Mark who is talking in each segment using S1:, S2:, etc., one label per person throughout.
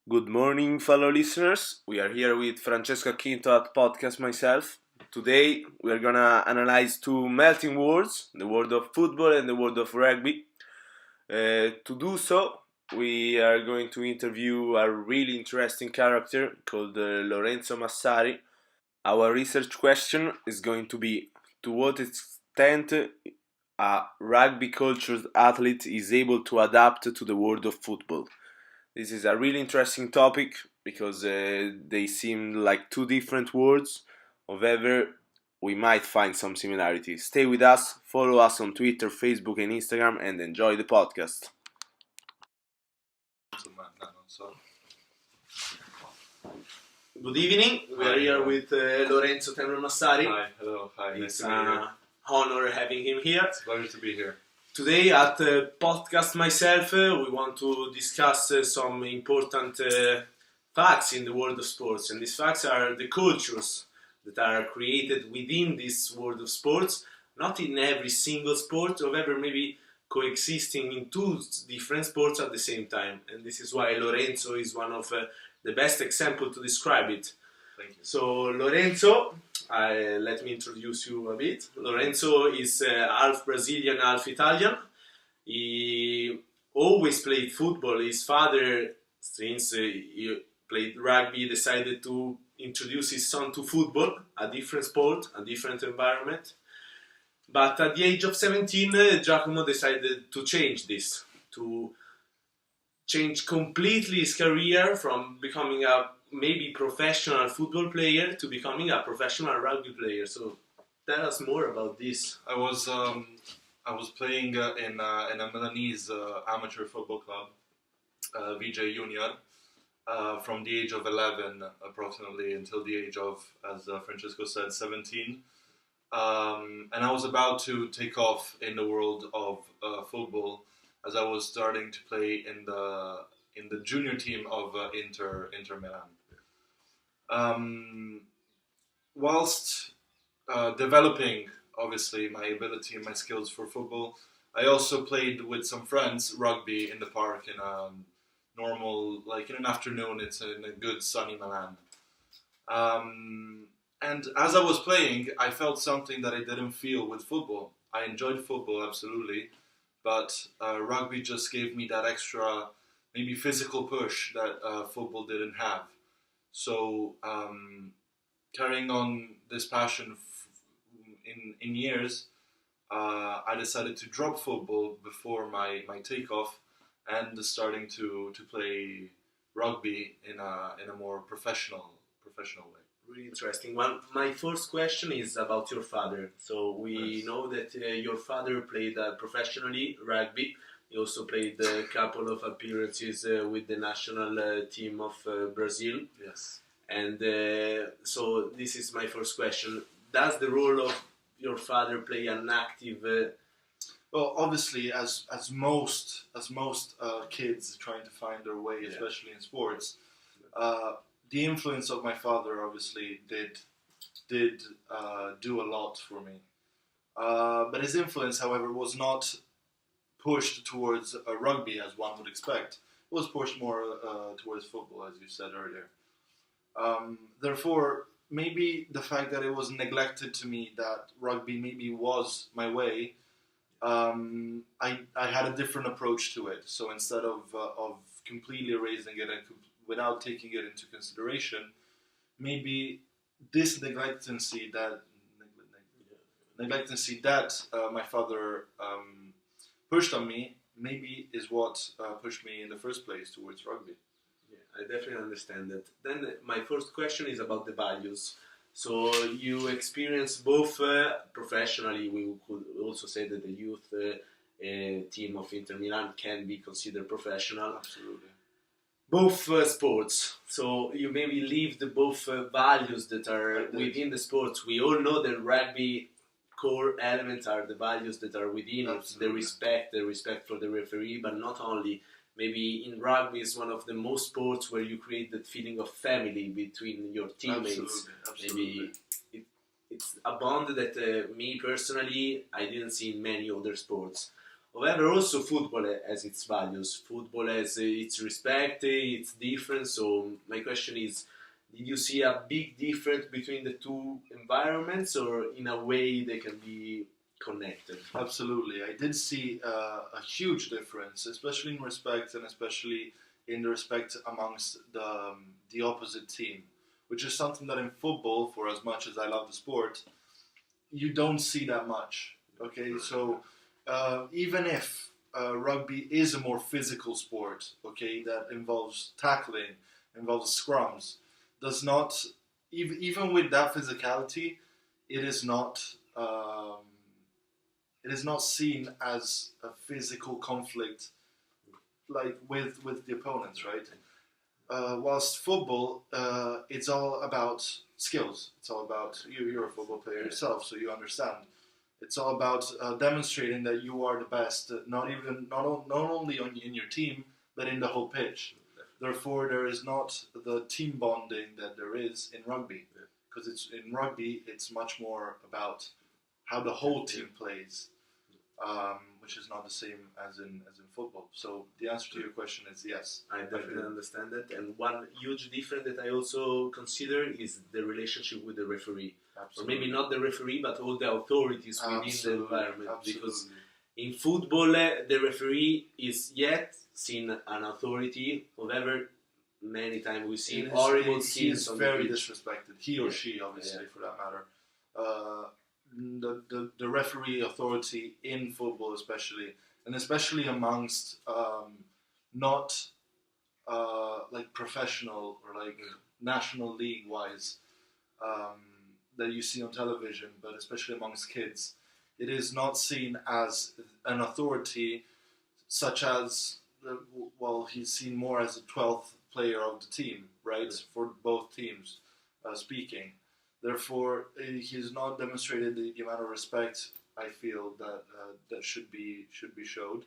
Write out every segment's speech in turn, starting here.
S1: Good morning, fellow listeners. We are here with Francesco Quinto at Podcast Myself. Today, we are gonna analyze two melting worlds, the world of football and the world of rugby. To do so, we are going to interview a really interesting character called Lorenzo Massari. Our research question is going to be to what extent a rugby cultured athlete is able to adapt to the world of football. This is a really interesting topic because they seem like two different worlds. However, we might find some similarities. Stay with us, follow us on Twitter, Facebook, and Instagram, and enjoy the podcast. Good evening. We are here with Lorenzo Tenro Massari.
S2: Hi, hello, hi.
S1: It's
S2: Nice to be here.
S1: an honor having him here.
S2: It's a pleasure to be here.
S1: Today at Podcast Myself, we want to discuss some important facts in the world of sports. And these facts are the cultures that are created within this world of sports, not in every single sport, however, maybe coexisting in two different sports at the same time. And this is why Lorenzo is one of the best example to describe it.
S2: Thank you.
S1: So Lorenzo, let me introduce you a bit. Lorenzo is half Brazilian, half Italian. He always played football. His father, since he played rugby, decided to introduce his son to football, a different sport, a different environment. But at the age of 17, Giacomo decided to change this, to change completely his career from becoming a maybe professional football player to becoming a professional rugby player. So tell us more about this.
S2: I was playing in a Milanese amateur football club, VJ Junior, from the age of 11 approximately until the age of, as Francesco said, 17. And I was about to take off in the world of football as I was starting to play in the junior team of Inter Milan. Whilst developing, obviously, my ability and my skills for football, I also played with some friends rugby in the park in a normal, like in an afternoon. It's in a good sunny Milan. And as I was playing, I felt something that I didn't feel with football. I enjoyed football, absolutely, but rugby just gave me that extra, maybe physical push that football didn't have. So carrying on this passion in years, I decided to drop football before my takeoff and starting to play rugby in a more professional way.
S1: Really interesting. Well, my first question is about your father. So we
S2: Yes.
S1: know that your father played professionally rugby. He also played a couple of appearances with the national team of Brazil.
S2: Yes.
S1: And so this is my first question. Does the role of your father play an active...
S2: Well, obviously, as most kids trying to find their way,
S1: Yeah.
S2: especially in sports, the influence of my father obviously did do a lot for me. But his influence, however, was not pushed towards rugby as one would expect. It was pushed more towards football, as you said earlier. Therefore, maybe the fact that it was neglected to me that rugby maybe was my way, I had a different approach to it. So instead of completely erasing it and without taking it into consideration, maybe this neglectancy that my father pushed on me maybe is what pushed me in the first place towards rugby.
S1: Yeah, I definitely understand that. Then my first question is about the values. So you experience both professionally. We could also say that the youth team of Inter Milan can be considered professional.
S2: Absolutely.
S1: Both sports. So you maybe lived both values that are within the sports. We all know that rugby core elements are the values that are within it. The respect for the referee, but not only. Maybe in rugby is one of the most sports where you create that feeling of family between your teammates.
S2: Absolutely.
S1: Maybe it's a bond that me personally I didn't see in many other sports. However, also football has its values. Football has its respect, its difference. So my question is, did you see a big difference between the two environments, or in a way they can be connected?
S2: Absolutely, I did see a huge difference, especially in respect, and especially in the respect amongst the opposite team, which is something that in football, for as much as I love the sport, you don't see that much. Okay, so even if rugby is a more physical sport, okay, that involves tackling, involves scrums, does not even with that physicality, it is not. It is not seen as a physical conflict like with the opponents, right? Whilst football, it's all about skills. It's all about you're a football player yourself, so you understand. It's all about demonstrating that you are the best, not only in your team, but in the whole pitch. Therefore, there is not the team bonding that there is in rugby, because it's in rugby it's much more about how the whole team plays, which is not the same as in football. So the answer to your question is yes.
S1: I definitely understand that. And one huge difference that I also consider is the relationship with the referee.
S2: Absolutely.
S1: Or maybe not the referee, but all the authorities within the environment.
S2: Absolutely.
S1: Because in football, the referee is yet seen an authority. However, many times we've seen horrible scenes.
S2: He is
S1: on
S2: very
S1: the pitch.
S2: disrespected. He or she, obviously, for that matter. The referee authority in football, especially amongst not like professional or like national league wise that you see on television, but especially amongst kids, it is not seen as an authority such as he's seen more as a 12th player of the team, right? For both teams speaking. Therefore, he's not demonstrated the amount of respect I feel that should be showed.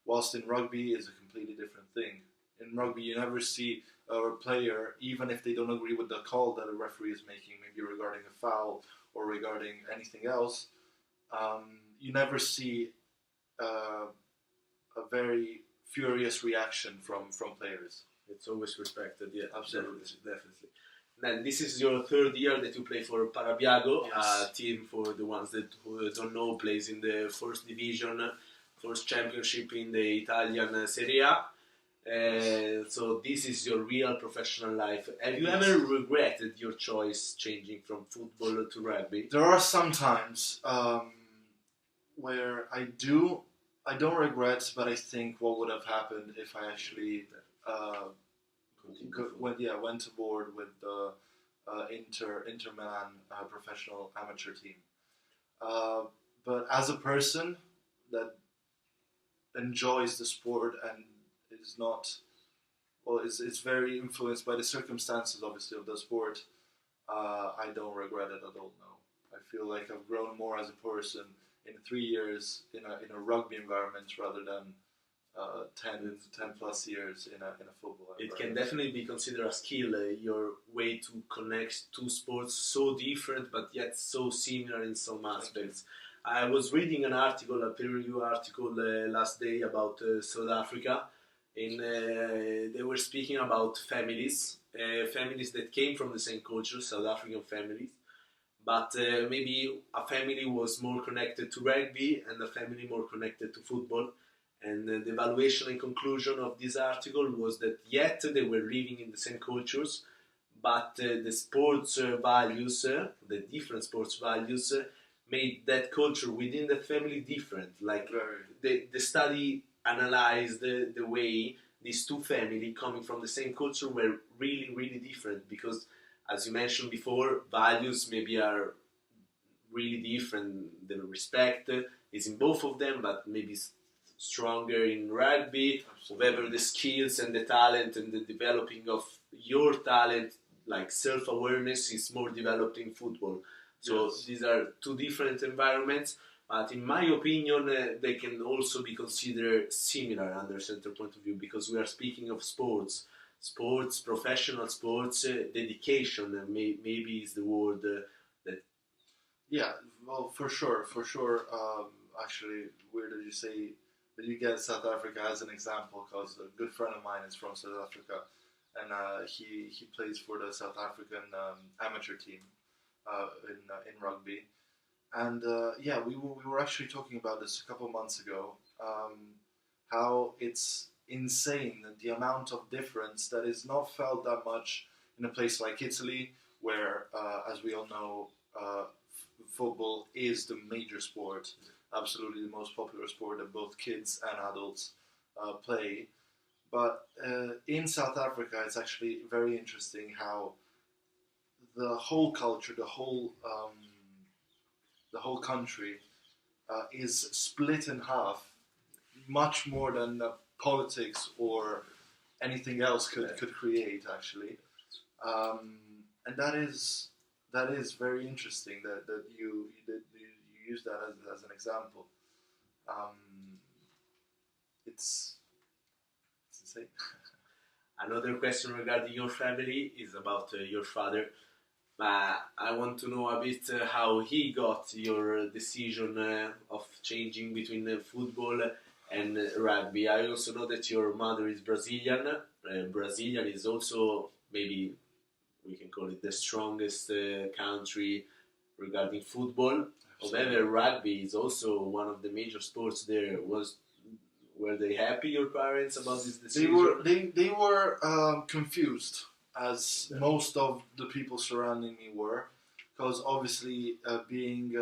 S2: Whilst in rugby is a completely different thing. In rugby, you never see a player, even if they don't agree with the call that a referee is making, maybe regarding a foul or regarding anything else, you never see a very furious reaction from players.
S1: It's always respected, yeah.
S2: Absolutely.
S1: Definitely. Then this is your third year that you play for Parabiago,
S2: Yes.
S1: a team, for the ones that who don't know, plays in the first division, first championship in the Italian Serie A. So this is your real professional life. Have you ever regretted your choice changing from football to rugby?
S2: There are some times where I don't regret, but I think what would have happened if I actually went aboard with the Inter Milan professional amateur team. But as a person that enjoys the sport and is not, it's very influenced by the circumstances, obviously, of the sport, I don't regret it at all. No, I feel like I've grown more as a person in 3 years in a rugby environment rather than 10 plus years in a football environment.
S1: It can definitely be considered a skill, your way to connect two sports so different but yet so similar in some aspects. I was reading an article, a peer review article last day about South Africa, and they were speaking about families that came from the same culture, South African families, but maybe a family was more connected to rugby and a family more connected to football. And the evaluation and conclusion of this article was that yet they were living in the same cultures, but the sports values, the different sports values, made that culture within the family different. Like the study analyzed the way these two families coming from the same culture were really, really different, because, as you mentioned before, values maybe are really different. The respect is in both of them, but maybe stronger in rugby. However, the skills and the talent and the developing of your talent, like self-awareness, is more developed in football. So these are two different environments, but in my opinion, they can also be considered similar under center point of view, because we are speaking of sports, professional sports, dedication, maybe is the word that.
S2: Yeah, well, for sure. Actually, where did you say you get South Africa as an example, because a good friend of mine is from South Africa, and he plays for the South African amateur team in rugby. And yeah, we were actually talking about this a couple of months ago. How it's insane the amount of difference that is not felt that much in a place like Italy, where, as we all know, football is the major sport, absolutely the most popular sport that both kids and adults play. But in South Africa, it's actually very interesting how the whole culture, the whole country is split in half, much more than politics or anything else could create, actually. And that is very interesting that you use that as an example. Um, it's insane.
S1: Another question regarding your family is about your father. I want to know a bit how he got your decision of changing between football and rugby. I also know that your mother is Brazilian. Brazilian is also, maybe we can call it, the strongest country regarding football. However, rugby is also one of the major sports there. Were they happy, your parents, about this decision?
S2: They were confused, as most of the people surrounding me were, because obviously, being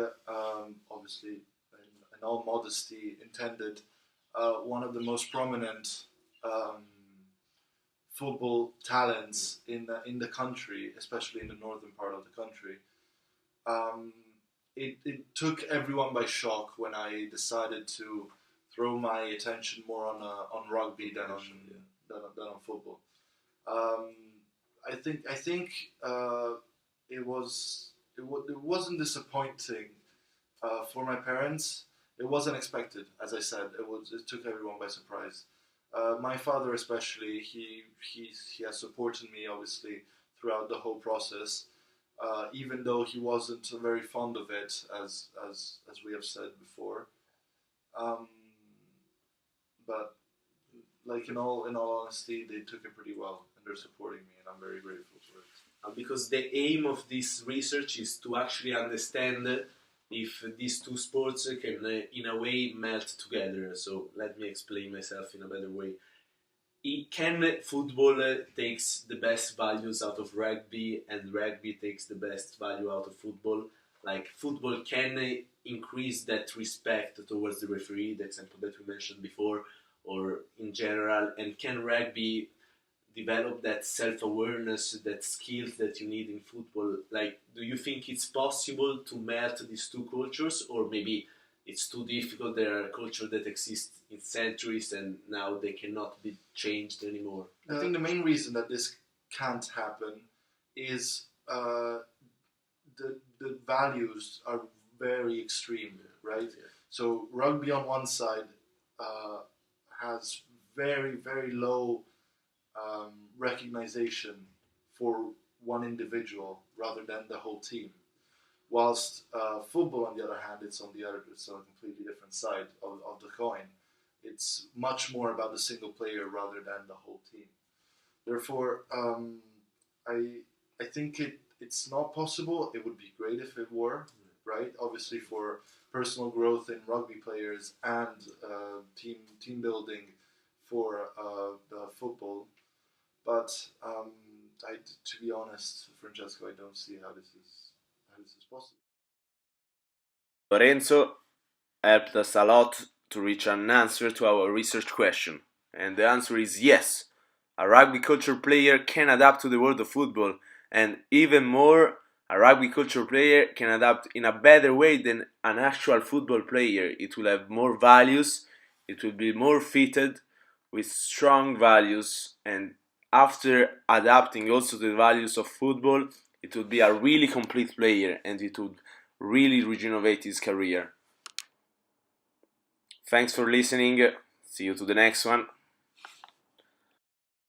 S2: obviously, in all modesty intended, one of the most prominent football talents in the country, especially in the northern part of the country. It took everyone by shock when I decided to throw my attention more on rugby than on football. I think it wasn't disappointing for my parents. It wasn't expected, as I said. It took everyone by surprise. My father, especially, he has supported me obviously throughout the whole process, even though he wasn't very fond of it, as we have said before. Um, but like in all honesty, they took it pretty well, and they're supporting me, and I'm very grateful for it.
S1: Because the aim of this research is to actually understand if these two sports can, in a way, melt together. So let me explain myself in a better way. Can football takes the best values out of rugby, and rugby takes the best value out of football? Like, football can increase that respect towards the referee, the example that we mentioned before, or in general, and can rugby develop that self-awareness, that skills that you need in football? Like, do you think it's possible to melt these two cultures, or maybe it's too difficult? There are cultures that exist in centuries and now they cannot be changed anymore.
S2: I think the main reason that this can't happen is the values are very extreme, right? Yeah. So rugby on one side has very, very low recognition for one individual rather than the whole team. Whilst football, on the other hand, it's on a completely different side of the coin. It's much more about the single player rather than the whole team. Therefore, I think it's not possible. It would be great if it were, right? Obviously, for personal growth in rugby players and team building for the football. But to be honest, Francesco, I don't see how this is possible.
S1: Lorenzo helped us a lot to reach an answer to our research question, and the answer is yes. A rugby culture player can adapt to the world of football, and even more, a rugby culture player can adapt in a better way than an actual football player. It will have more values, it will be more fitted with strong values, and after adapting also to the values of football, it would be a really complete player, and it would really regenerate his career. Thanks for listening. See you to the next one.